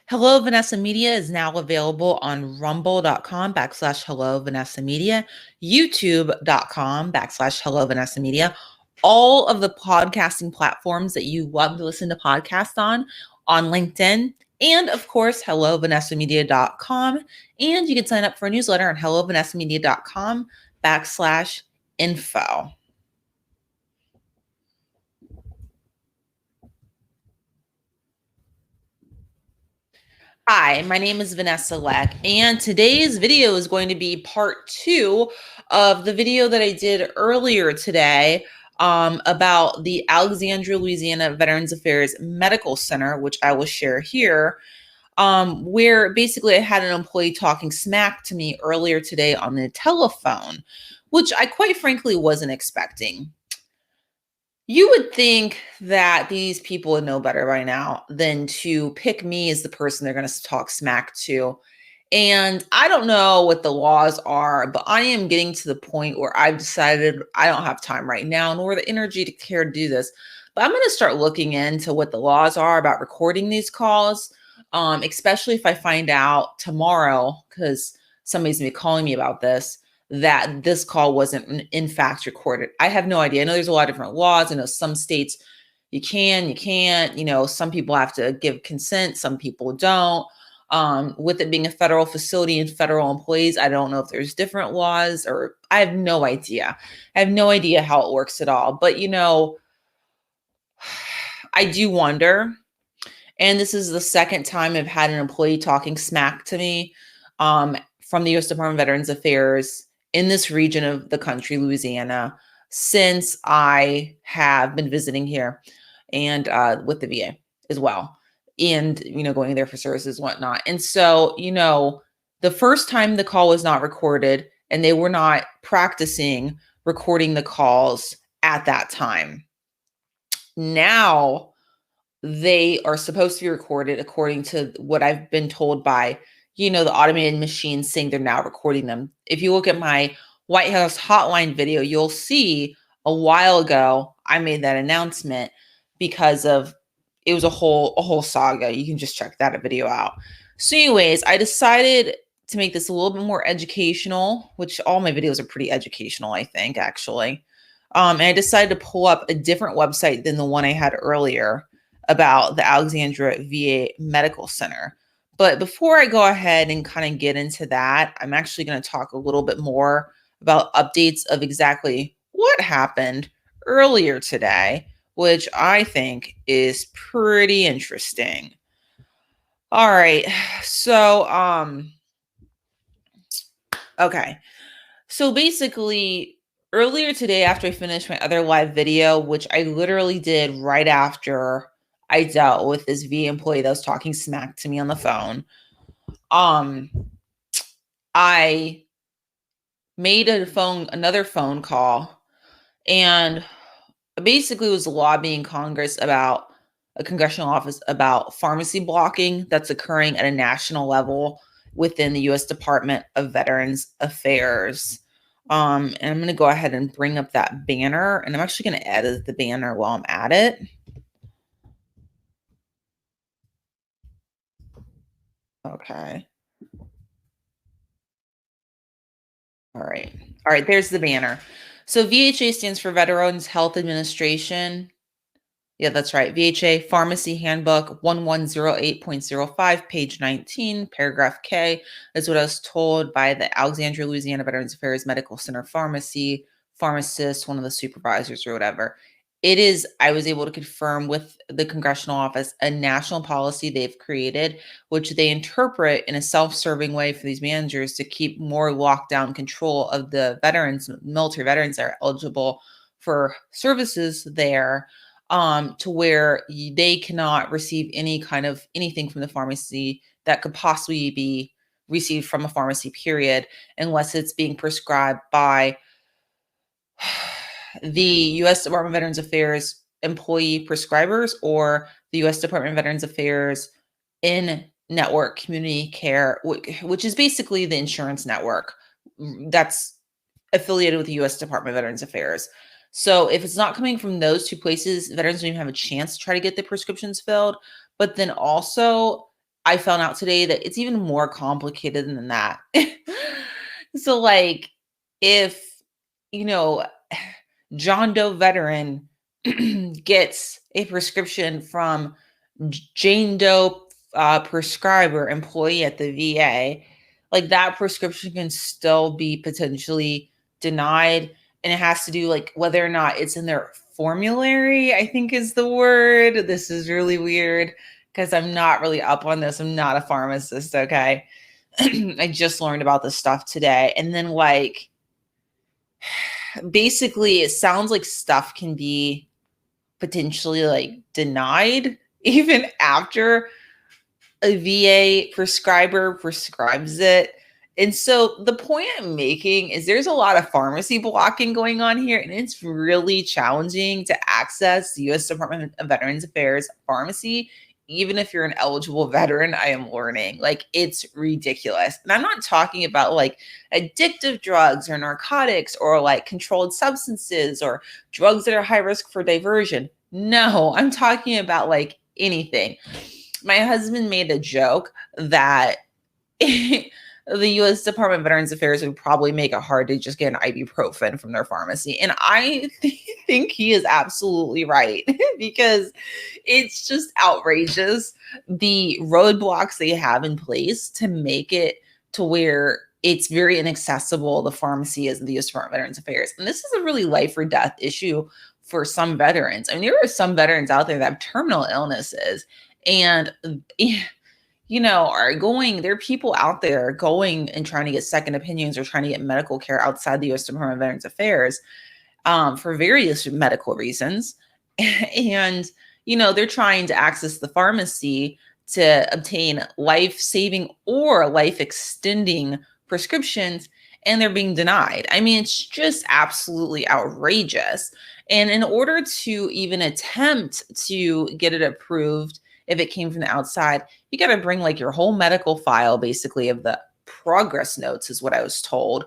Hello, Vanessa Media is now available on rumble.com/Hello Vanessa Media, youtube.com/Hello Vanessa Media, all of the podcasting platforms that you love to listen to podcasts on LinkedIn, and of course, HelloVanessaMedia.com. And you can sign up for a newsletter on HelloVanessaMedia.com/info. Hi, my name is Vanessa Leck, and today's video is going to be part 2 of the video that I did earlier today about the Alexandria Louisiana Veterans Affairs Medical Center, which I will share here, where basically I had an employee talking smack to me earlier today on the telephone, which I quite frankly wasn't expecting. You would think that these people would know better by now than to pick me as the person they're going to talk smack to. And I don't know what the laws are, but I am getting to the point where I've decided I don't have time right now, nor the energy to care to do this. But I'm going to start looking into what the laws are about recording these calls, especially if I find out tomorrow, because somebody's going to be calling me about this, that this call wasn't in fact recorded. I have no idea. I know there's a lot of different laws. I know some states you can, you can't, some people have to give consent, some people don't. With it being a federal facility and federal employees, I don't know if there's different laws, or I have no idea. I have no idea how it works at all. But I do wonder. And this is the second time I've had an employee talking smack to me from the U.S. Department of Veterans Affairs in this region of the country, Louisiana, since I have been visiting here and with the VA as well. And, going there for services, whatnot. And so, the first time the call was not recorded and they were not practicing recording the calls at that time. Now they are supposed to be recorded according to what I've been told by, the automated machines saying they're now recording them. If you look at my White House Hotline video, you'll see a while ago I made that announcement because it was a whole saga. You can just check that video out. So anyways, I decided to make this a little bit more educational, which all my videos are pretty educational, I think, actually. And I decided to pull up a different website than the one I had earlier about the Alexandria VA Medical Center. But before I go ahead and kind of get into that, I'm actually going to talk a little bit more about updates of exactly what happened earlier today, which I think is pretty interesting. All right. So, okay. So basically, earlier today, after I finished my other live video, which I literally did right after I dealt with this VA employee that was talking smack to me on the phone, I made another phone call, and basically was lobbying Congress about a congressional office about pharmacy blocking that's occurring at a national level within the U.S. Department of Veterans Affairs. And I'm going to go ahead and bring up that banner, and I'm actually going to edit the banner while I'm at it. Okay. All right, there's the banner. So VHA stands for Veterans Health Administration. Yeah, that's right. VHA Pharmacy Handbook 1108.05, page 19, paragraph K, is what I was told by the Alexandria Louisiana Veterans Affairs Medical Center pharmacist, one of the supervisors or whatever. I was able to confirm with the Congressional office a national policy they've created, which they interpret in a self-serving way for these managers to keep more lockdown control of the military veterans that are eligible for services there, to where they cannot receive anything from the pharmacy that could possibly be received from a pharmacy, period, unless it's being prescribed by the U.S. Department of Veterans Affairs employee prescribers or the U.S. Department of Veterans Affairs in-network community care, which is basically the insurance network that's affiliated with the U.S. Department of Veterans Affairs. So if it's not coming from those two places, veterans don't even have a chance to try to get the prescriptions filled. But then also, I found out today that it's even more complicated than that. So like if, you know, John Doe veteran gets a prescription from Jane Doe prescriber employee at the VA, like that prescription can still be potentially denied. And it has to do like whether or not it's in their formulary, I think is the word. This is really weird because I'm not really up on this. I'm not a pharmacist, okay? I just learned about this stuff today. And then like basically it sounds like stuff can be potentially like denied even after a VA prescriber prescribes it. And so the point I'm making is there's a lot of pharmacy blocking going on here, and it's really challenging to access the U.S. Department of Veterans Affairs pharmacy, even if you're an eligible veteran. I am learning. Like, it's ridiculous. And I'm not talking about like addictive drugs or narcotics or like controlled substances or drugs that are high risk for diversion. No, I'm talking about like anything. My husband made a joke that the U.S. Department of Veterans Affairs would probably make it hard to just get an ibuprofen from their pharmacy. And I think he is absolutely right because it's just outrageous the roadblocks they have in place to make it to where it's very inaccessible, the pharmacy is the U.S. Department of Veterans Affairs. And this is a really life or death issue for some veterans. I mean, there are some veterans out there that have terminal illnesses and there are people out there going and trying to get second opinions or trying to get medical care outside the U.S. Department of Veterans Affairs for various medical reasons. And, they're trying to access the pharmacy to obtain life-saving or life-extending prescriptions, and they're being denied. I mean, it's just absolutely outrageous. And in order to even attempt to get it approved, if it came from the outside, you got to bring like your whole medical file, basically, of the progress notes is what I was told.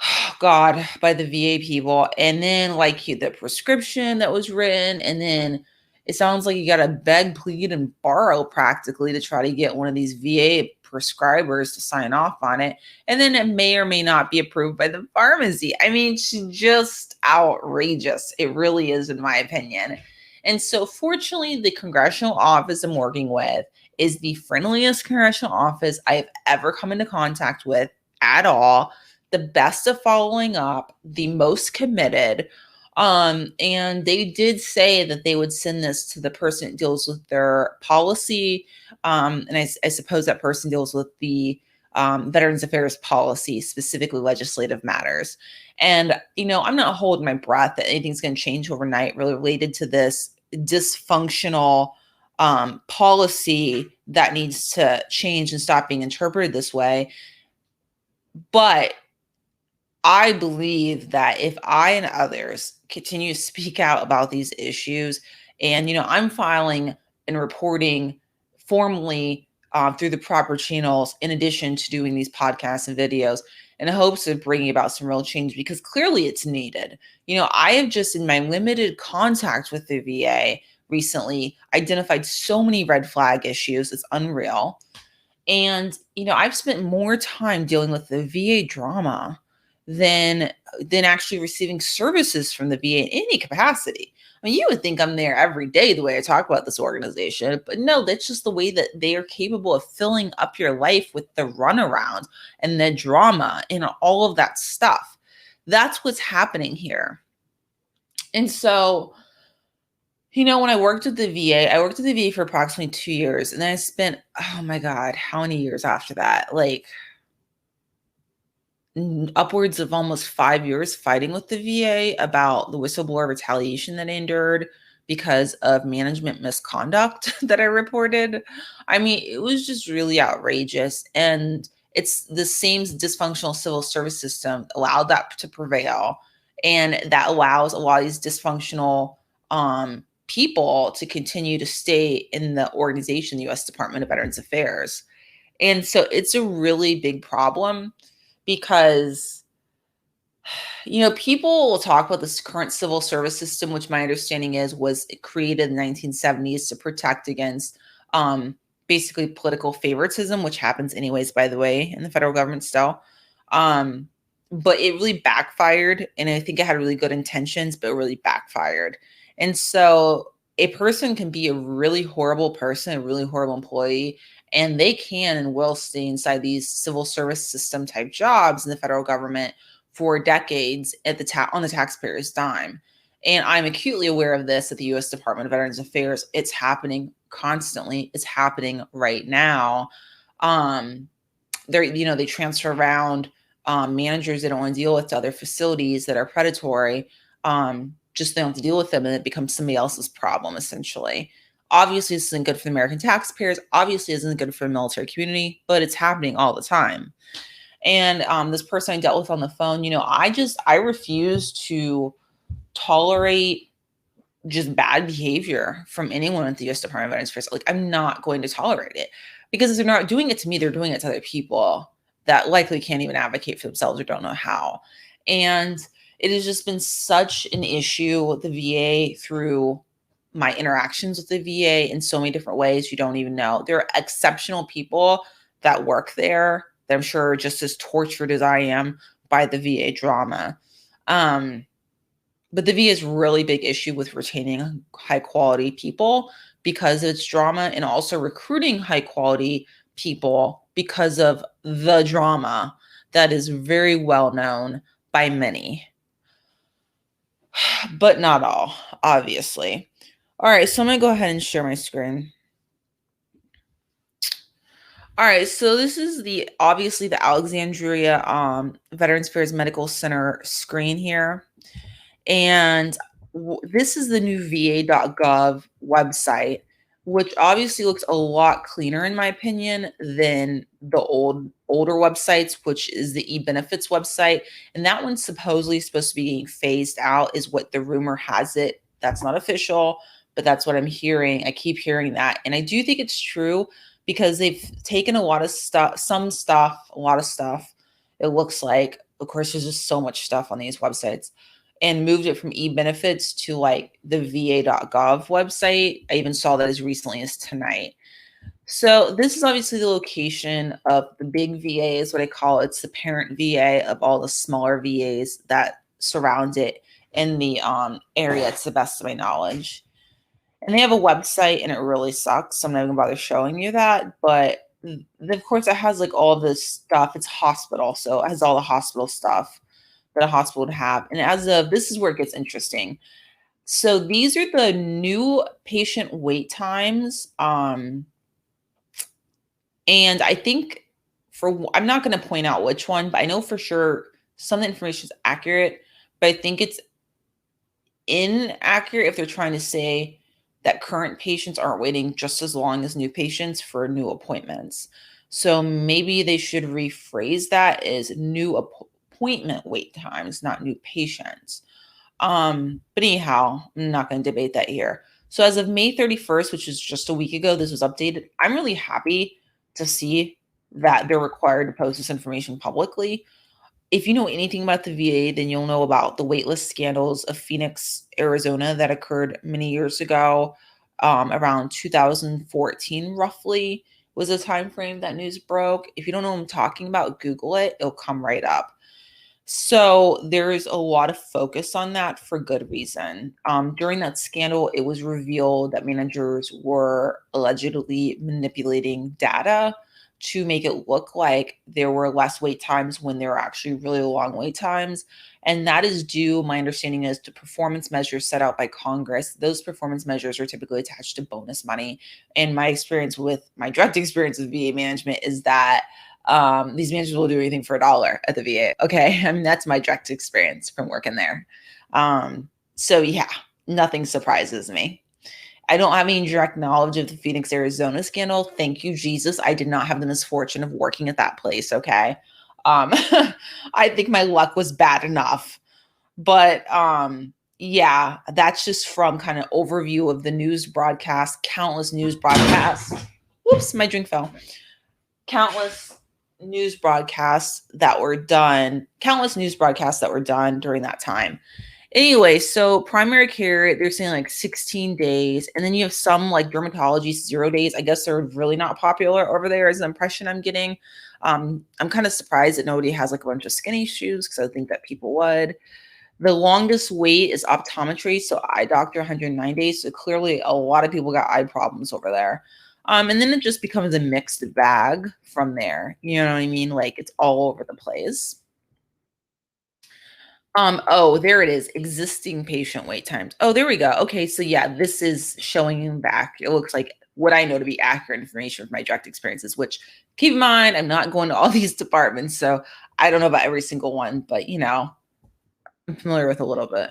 Oh, God, by the VA people. And then like the prescription that was written. And then it sounds like you got to beg, plead, and borrow practically to try to get one of these VA prescribers to sign off on it. And then it may or may not be approved by the pharmacy. I mean, it's just outrageous. It really is, in my opinion. And so fortunately, the congressional office I'm working with is the friendliest congressional office I've ever come into contact with at all, the best at following up, the most committed. And they did say that they would send this to the person that deals with their policy. And I suppose that person deals with the Veterans Affairs policy, specifically legislative matters. And, I'm not holding my breath that anything's going to change overnight really related to this dysfunctional policy that needs to change and stop being interpreted this way. But I believe that if I and others continue to speak out about these issues, and, I'm filing and reporting formally through the proper channels, in addition to doing these podcasts and videos, in hopes of bringing about some real change, because clearly it's needed. I have just, in my limited contact with the VA recently, identified so many red flag issues. It's unreal. And, I've spent more time dealing with the VA drama than actually receiving services from the VA in any capacity. I mean, you would think I'm there every day the way I talk about this organization, but no, that's just the way that they are capable of filling up your life with the runaround and the drama and all of that stuff. That's what's happening here. And so, when I worked at the VA, I worked at the VA for approximately 2 years, and then I spent, oh my God, how many years after that? Like upwards of almost 5 years fighting with the VA about the whistleblower retaliation that I endured because of management misconduct that I reported. I mean, it was just really outrageous. And it's the same dysfunctional civil service system allowed that to prevail. And that allows a lot of these dysfunctional people to continue to stay in the organization, the U.S. Department of Veterans Affairs. And so it's a really big problem. Because, people will talk about this current civil service system, which my understanding was created in the 1970s to protect against basically political favoritism, which happens anyways, by the way, in the federal government still. But it really backfired. And I think it had really good intentions, but it really backfired. And so a person can be a really horrible person, a really horrible employee, and they can and will stay inside these civil service system type jobs in the federal government for decades at on the taxpayer's dime. And I'm acutely aware of this at the U.S. Department of Veterans Affairs. It's happening constantly. It's happening right now. They transfer around managers they don't want to deal with to other facilities that are predatory. Just they don't have to deal with them, and it becomes somebody else's problem, essentially. Obviously, this isn't good for the American taxpayers. Obviously, it isn't good for the military community, but it's happening all the time. And this person I dealt with on the phone, I refuse to tolerate just bad behavior from anyone at the U.S. Department of Veterans Affairs. Like, I'm not going to tolerate it, because if they're not doing it to me, they're doing it to other people that likely can't even advocate for themselves or don't know how. And it has just been such an issue with the VA through my interactions with the VA in so many different ways. You don't even know. There are exceptional people that work there that I'm sure are just as tortured as I am by the VA drama. But the VA is a really big issue with retaining high quality people because of its drama, and also recruiting high quality people because of the drama that is very well known by many, but not all, obviously. All right, so I'm going to go ahead and share my screen. All right, so this is obviously the Alexandria Veterans Affairs Medical Center screen here. And this is the new VA.gov website, which obviously looks a lot cleaner, in my opinion, than the older websites, which is the Ebenefits website. And that one's supposedly supposed to be getting phased out, is what the rumor has it. That's not official, but that's what I'm hearing. I keep hearing that. And I do think it's true, because they've taken a lot of stuff, a lot of stuff. It looks like, of course, there's just so much stuff on these websites, and moved it from Ebenefits to like the VA.gov website. I even saw that as recently as tonight. So this is obviously the location of the big VA, is what I call it. It's the parent VA of all the smaller VAs that surround it in the area, to the best of my knowledge. And they have a website, and it really sucks. So I'm not even bother showing you that. But of course, it has like all this stuff. It's hospital, so it has all the hospital stuff that a hospital would have. And this is where it gets interesting. So these are the new patient wait times. And I think I'm not going to point out which one, but I know for sure some of the information is accurate, but I think it's inaccurate if they're trying to say that current patients aren't waiting just as long as new patients for new appointments. So maybe they should rephrase that as new appointment wait times, not new patients. But anyhow, I'm not going to debate that here. So as of May 31st, which is just a week ago, this was updated. I'm really happy to see that they're required to post this information publicly. If you know anything about the VA, then you'll know about the waitlist scandals of Phoenix, Arizona that occurred many years ago, around 2014, roughly, was the time frame that news broke. If you don't know what I'm talking about, Google it. It'll come right up. So there's a lot of focus on that for good reason. During that scandal, it was revealed that managers were allegedly manipulating data to make it look like there were less wait times when there were actually really long wait times. And that is due, my understanding is, to performance measures set out by Congress. Those performance measures are typically attached to bonus money. And my direct experience with VA management is that these managers will do anything for $1 at the VA. Okay. I mean, that's my direct experience from working there. So yeah, nothing surprises me. I don't have any direct knowledge of the Phoenix, Arizona scandal. Thank you, Jesus. I did not have the misfortune of working at that place. Okay. I think my luck was bad enough, but yeah, that's just from kind of overview of the news broadcast, countless news broadcasts. Whoops, my drink fell. Countless news broadcasts that were done during that time. Anyway, so primary care, they're saying like 16 days. And then you have some like dermatology, 0 days. I guess they're really not popular over there, is the impression I'm getting. I'm kind of surprised that nobody has like a bunch of skin issues because I think that people would. The longest wait is optometry, so eye doctor, 109 days. So clearly, a lot of people got eye problems over there. And then it just becomes a mixed bag from there. You know what I mean? Like it's all over the place. Oh, there it is. Existing patient wait times. Oh, there we go. Okay, so yeah, this is showing back. It looks like what I know to be accurate information from my direct experiences, which keep in mind, I'm not going to all these departments, so I don't know about every single one, but I'm familiar with a little bit.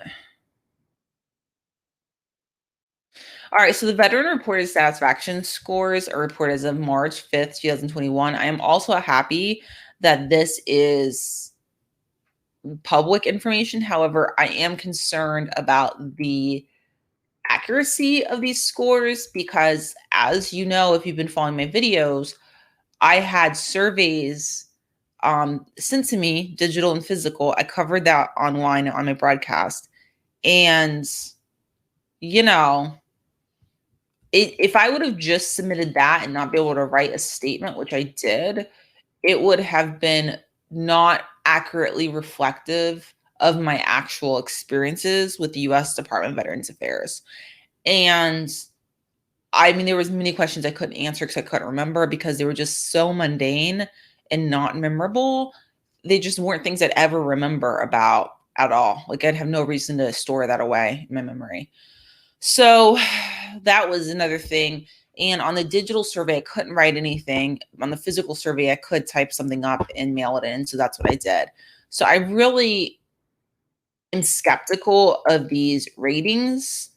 All right, so the veteran reported satisfaction scores are reported as of March 5th, 2021. I am also happy that this is public information. However, I am concerned about the accuracy of these scores because, as you know, if you've been following my videos, I had surveys sent to me, digital and physical. I covered that online on my broadcast. And, you know, if I would have just submitted that and not be able to write a statement, which I did, it would have been not accurately reflective of my actual experiences with the US Department of Veterans Affairs. And I mean, there was many questions I couldn't answer because I couldn't remember because they were just so mundane and not memorable. They just weren't things I'd ever remember about at all. Like I'd have no reason to store that away in my memory. So that was another thing. And on the digital survey, I couldn't write anything. On the physical survey, I could type something up and mail it in. So that's what I did. So I really am skeptical of these ratings.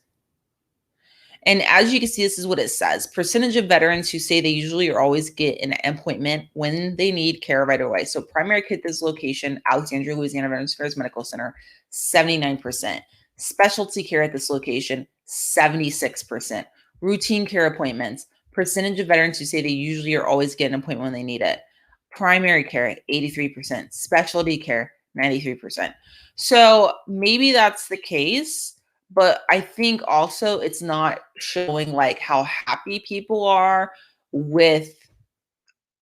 And as you can see, this is what it says. Percentage of veterans who say they usually or always get an appointment when they need care right away. So primary care at this location, Alexandria Louisiana Veterans Affairs Medical Center, 79%. Specialty care at this location, 76%. Routine care appointments, percentage of veterans who say they usually or always get an appointment when they need it. Primary care, 83%. Specialty care, 93%. So maybe that's the case, but I think also it's not showing like how happy people are with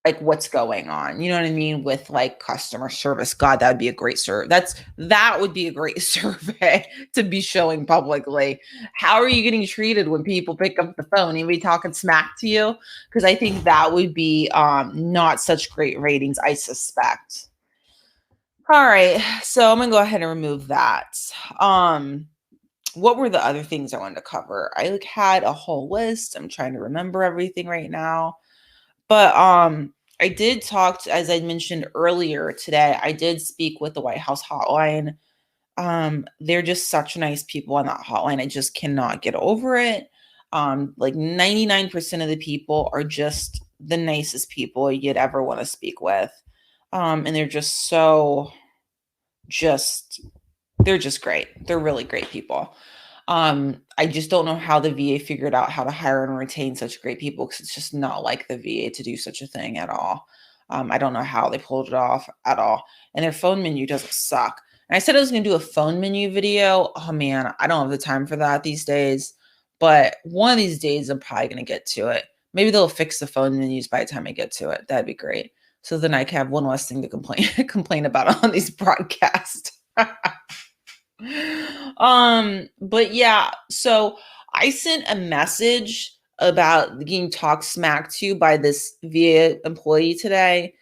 like what's going on. You know what I mean? With like customer service. God, that would be a great that would be a great survey to be showing publicly. How are you getting treated when people pick up the phone? Anybody talking smack to you? Because I think that would be not such great ratings, I suspect. All right. So I'm gonna go ahead and remove that. Um what were the other things I wanted to cover? I like had a whole list. I'm trying to remember everything right now. But I did talk to, as I mentioned earlier today, I did speak with the White House hotline. They're just such nice people on that hotline. I just cannot get over it. Like 99% of the people are just the nicest people you'd ever want to speak with. And they're just just they're just great. They're really great people. I just don't know how the VA figured out how to hire and retain such great people because it's just not like the VA to do such a thing at all. I don't know how they pulled it off at all. And their phone menu doesn't suck. And I said I was going to do a phone menu video. Oh man, I don't have the time for that these days. But one of these days, I'm probably going to get to it. Maybe they'll fix the phone menus by the time I get to it. That'd be great. So then I can have one less thing to complain about on these broadcasts. But yeah, so I sent a message about getting talked smack to by this VA employee today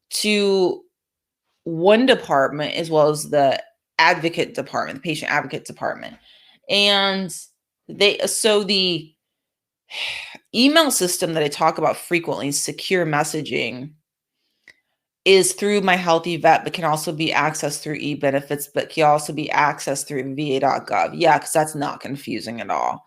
to one department as well as the advocate department, the patient advocate department. And the email system that I talk about frequently, secure messaging, is through MyHealtheVet, but can also be accessed through Ebenefits, but can also be accessed through VA.gov. Yeah, because that's not confusing at all.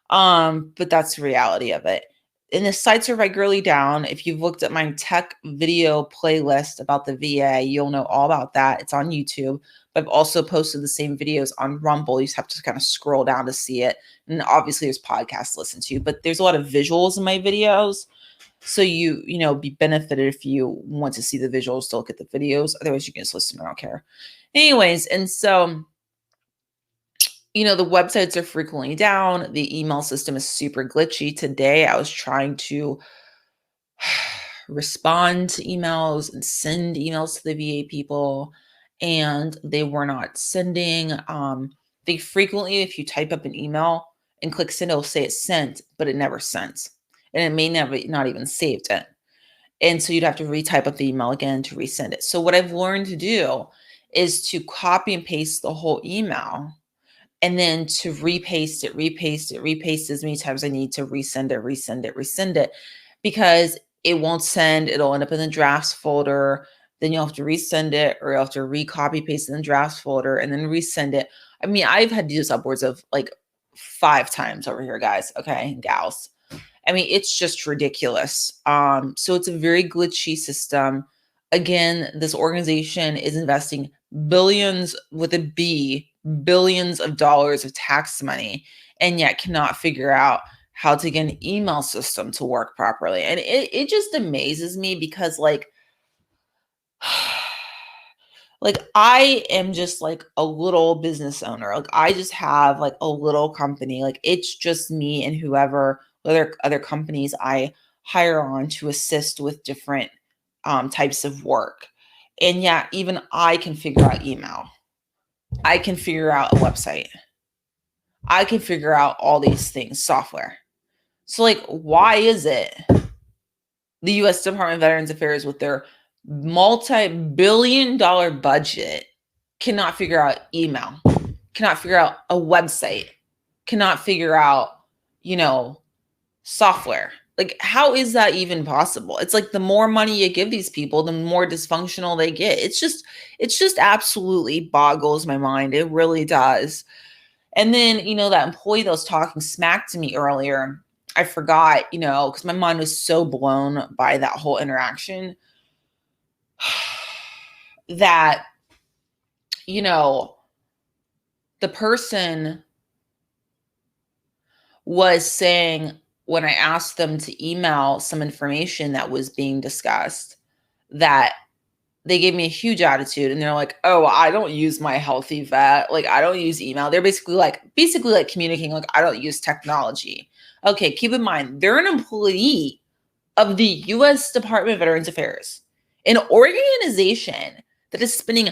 But that's the reality of it. And the sites are regularly down. If you've looked at my tech video playlist about the VA, you'll know all about that. It's on YouTube. But I've also posted the same videos on Rumble. You just have to kind of scroll down to see it. And obviously there's podcasts to listen to, but there's a lot of visuals in my videos. So be benefited if you want to see the visuals to look at the videos. Otherwise, you can just listen. I don't care. Anyways, and so The websites are frequently down. The email system is super glitchy. Today, I was trying to respond to emails and send emails to the VA people, and they were not sending. They frequently, if you type up an email and click send, it'll say it's sent, but it never sent. And it may never not even saved it. And so you'd have to retype up the email again to resend it. So what I've learned to do is to copy and paste the whole email and then to repaste it as many times I need to resend it, because it won't send. It'll end up in the drafts folder. Then you'll have to resend it, or you'll have to recopy paste in the drafts folder and then resend it. I mean, I've had to do this upwards of like 5 times over here, guys. Okay, gals. I mean, it's just ridiculous. So it's a very glitchy system. Again, this organization is investing billions with a B, billions of dollars of tax money, and yet cannot figure out how to get an email system to work properly. And it just amazes me because like I am just like a little business owner. Like I just have like a little company. Like it's just me and whoever other companies I hire on to assist with different types of work. And yeah, even I can figure out email. I can figure out a website. I can figure out all these things, software. So like, why is it the U.S. Department of Veterans Affairs with their multi-billion-dollar budget cannot figure out email, cannot figure out a website, cannot figure out, software? Like, how is that even possible? It's like the more money you give these people, the more dysfunctional they get. It's just absolutely boggles my mind. It really does. And then, that employee that was talking smack to me earlier, I forgot, because my mind was so blown by that whole interaction that, the person was saying, when I asked them to email some information that was being discussed, that they gave me a huge attitude, and they're like, "Oh, I don't use MyHealtheVet. Like, I don't use email." They're basically like communicating like, "I don't use technology." Okay, keep in mind, they're an employee of the U.S. Department of Veterans Affairs, an organization that is spending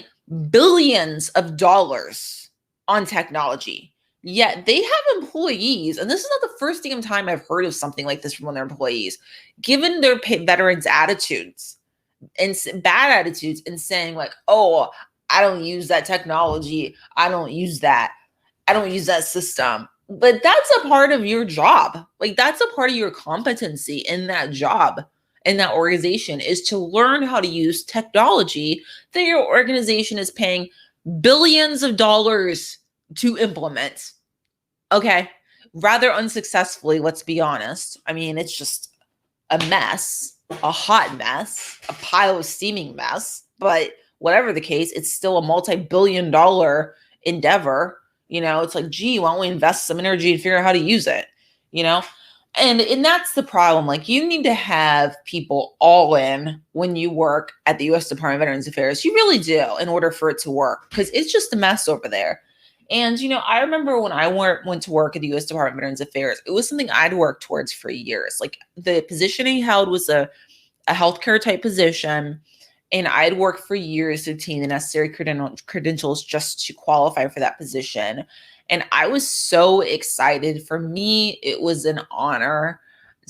billions of dollars on technology. Yet they have employees, and this is not the first damn time I've heard of something like this from one of their employees, given their veterans' attitudes and bad attitudes and saying like, "Oh, I don't use that technology. I don't use that system." But that's a part of your job. Like that's a part of your competency in that job, in that organization, is to learn how to use technology that your organization is paying billions of dollars to implement. Okay. Rather unsuccessfully, let's be honest. I mean, it's just a mess, a hot mess, a pile of steaming mess. But whatever the case, it's still a multi-billion-dollar endeavor. It's like, gee, why don't we invest some energy and figure out how to use it? And that's the problem. Like, you need to have people all in when you work at the U.S. Department of Veterans Affairs. You really do, in order for it to work, because it's just a mess over there. And, I remember when I went to work at the U.S. Department of Veterans Affairs, it was something I'd worked towards for years. Like the position I held was a healthcare type position. And I'd worked for years to obtain the necessary credentials just to qualify for that position. And I was so excited. For me, it was an honor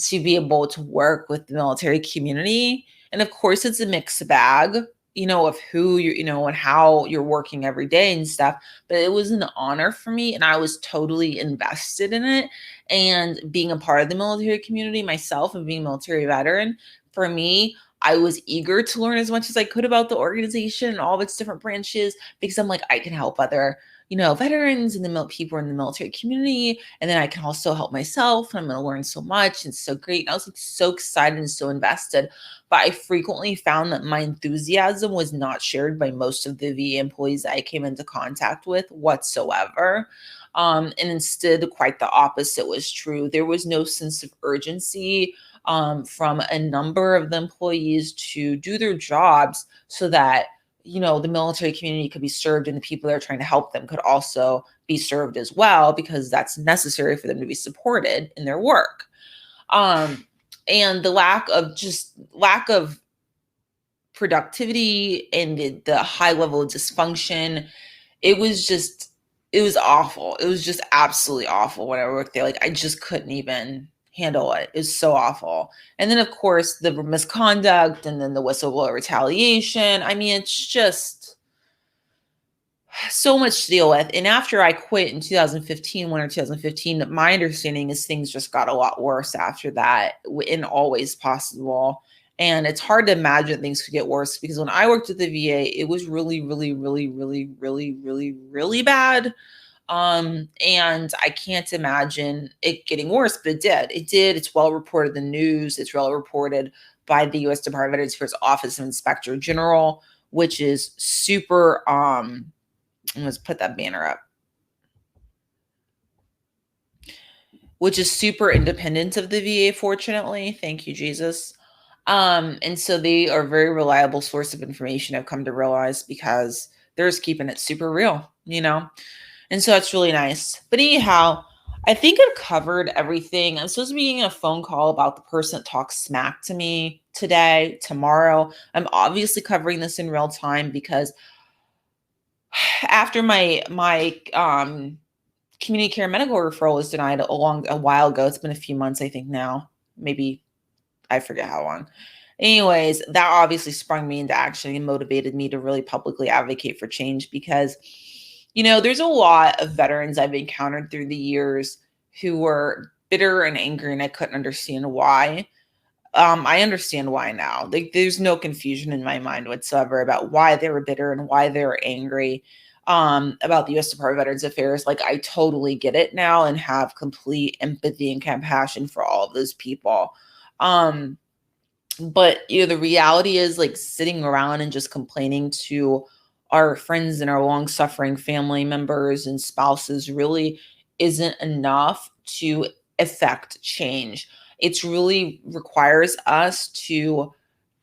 to be able to work with the military community. And of course, it's a mixed bag, of who and how you're working every day and stuff. But it was an honor for me, and I was totally invested in it. And being a part of the military community myself and being a military veteran, for me, I was eager to learn as much as I could about the organization and all of its different branches, because I'm like, I can help other veterans and the people in the military community. And then I can also help myself, and I'm going to learn so much. And it's so great. And I was like so excited and so invested. But I frequently found that my enthusiasm was not shared by most of the VA employees that I came into contact with whatsoever. And instead, quite the opposite was true. There was no sense of urgency from a number of the employees to do their jobs so that the military community could be served and the people that are trying to help them could also be served as well, because that's necessary for them to be supported in their work. And the lack of productivity and the high level of dysfunction, it was awful. It was just absolutely awful when I worked there. Like, I just couldn't even handle it. It was so awful. And then, of course, the misconduct and then the whistleblower retaliation. I mean, it's just so much to deal with. And after I quit in 2015, winter 2015, my understanding is things just got a lot worse after that in all ways possible. And it's hard to imagine things could get worse, because when I worked at the VA, it was really, really, really, really, really, really, really bad. And I can't imagine it getting worse, but it did. It did. It's well reported in the news. It's well reported by the U.S. Department of Veterans Affairs Office of Inspector General, which is super, let's put that banner up, which is super independent of the VA, fortunately. Thank you, Jesus. And so they are a very reliable source of information, I've come to realize, because they're just keeping it super real, And so that's really nice. But anyhow, I think I've covered everything. I'm supposed to be getting a phone call about the person that talks smack to me today, tomorrow. I'm obviously covering this in real time because after my community care medical referral was denied a while ago, it's been a few months, I think now, maybe, I forget how long. Anyways, that obviously sprung me into action and motivated me to really publicly advocate for change, because there's a lot of veterans I've encountered through the years who were bitter and angry, and I couldn't understand why. I understand why now. There's no confusion in my mind whatsoever about why they were bitter and why they were angry about the U.S. Department of Veterans Affairs. Like, I totally get it now and have complete empathy and compassion for all of those people. But the reality is, like, sitting around and just complaining to our friends and our long-suffering family members and spouses really isn't enough to affect change. It really requires us to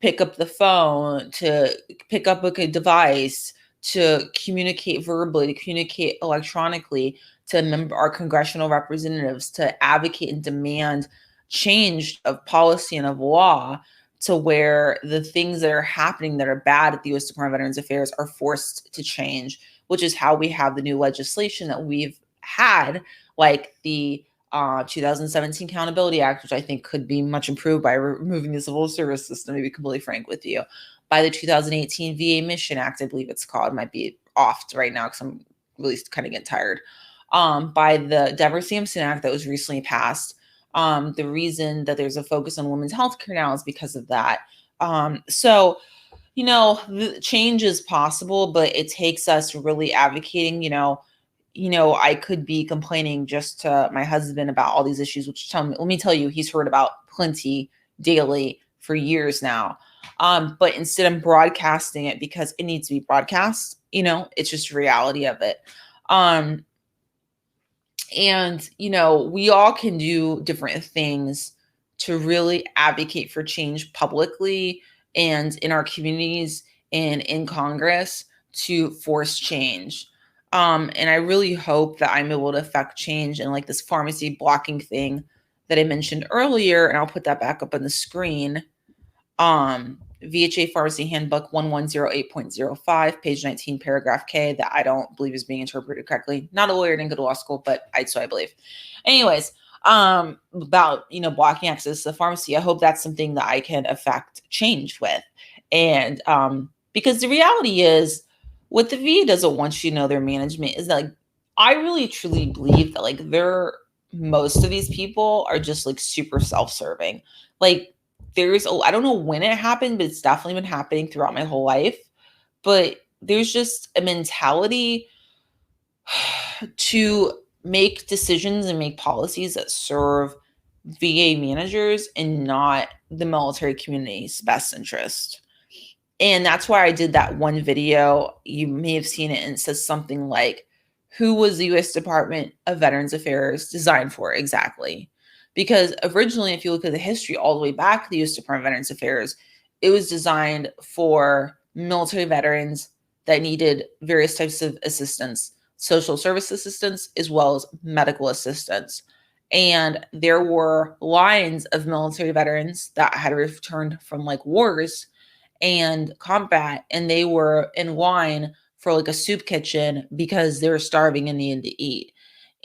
pick up the phone, to pick up a device, to communicate verbally, to communicate electronically, to our congressional representatives, to advocate and demand change of policy and of law, to where the things that are happening that are bad at the U.S. Department of Veterans Affairs are forced to change, which is how we have the new legislation that we've had, like the 2017 Accountability Act, which I think could be much improved by removing the civil service system, to be completely frank with you. By the 2018 VA Mission Act, I believe it's called. It might be off right now because I'm really kind of getting tired. By the Deborah Sampson Act that was recently passed. The reason that there's a focus on women's health care now is because of that. So, the change is possible, but it takes us really advocating. I could be complaining just to my husband about all these issues, which let me tell you, he's heard about plenty daily for years now. But instead I'm broadcasting it because it needs to be broadcast. It's just reality of it. And, we all can do different things to really advocate for change publicly and in our communities and in Congress to force change. And I really hope that I'm able to affect change, and like this pharmacy blocking thing that I mentioned earlier, and I'll put that back up on the screen. VHA Pharmacy Handbook 1108.05, page 19, paragraph K, that I don't believe is being interpreted correctly. Not a lawyer, didn't go to law school, but so I believe. Anyways, about, blocking access to the pharmacy, I hope that's something that I can affect change with. And because the reality is, what the VA doesn't want you to know, their management, is that, like, I really truly believe that, like, most of these people are just, like, super self-serving. Like, I don't know when it happened, but it's definitely been happening throughout my whole life. But there's just a mentality to make decisions and make policies that serve VA managers and not the military community's best interest. And that's why I did that one video. You may have seen it, and it says something like, who was the U.S. Department of Veterans Affairs designed for exactly? Because originally, if you look at the history all the way back to the U.S. Department of Veterans Affairs, it was designed for military veterans that needed various types of assistance, social service assistance, as well as medical assistance. And there were lines of military veterans that had returned from like wars and combat, and they were in line for like a soup kitchen because they were starving and needed to eat.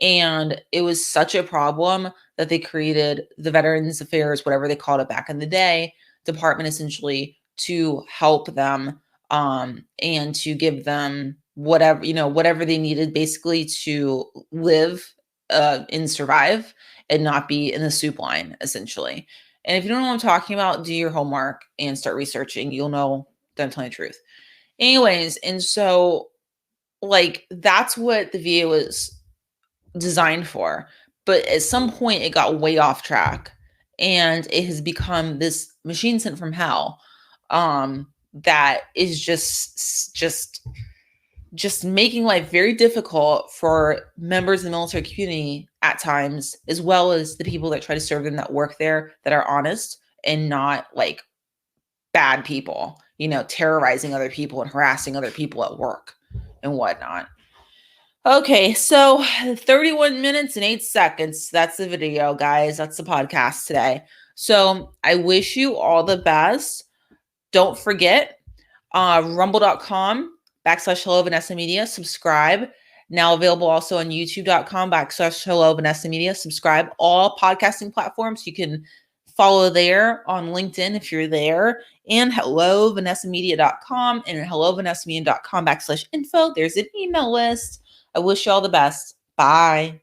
And it was such a problem that they created the Veterans Affairs, whatever they called it back in the day, department essentially to help them and to give them whatever, whatever they needed basically to live and survive and not be in the soup line essentially. And if you don't know what I'm talking about, do your homework and start researching. You'll know that I'm telling the truth. Anyways, and so like that's what the VA was designed for. But at some point it got way off track and it has become this machine sent from hell that is just making life very difficult for members of the military community at times, as well as the people that try to serve them that work there that are honest and not like bad people, terrorizing other people and harassing other people at work and whatnot. Okay, so 31 minutes and 8 seconds. That's the video, guys. That's the podcast today. So I wish you all the best. Don't forget, rumble.com/Hello Vanessa Media. Subscribe. Now available also on youtube.com/Hello Vanessa Media. Subscribe. All podcasting platforms. You can follow there on LinkedIn if you're there. And HelloVanessaMedia.com and HelloVanessaMedia.com /info. There's an email list. I wish you all the best. Bye.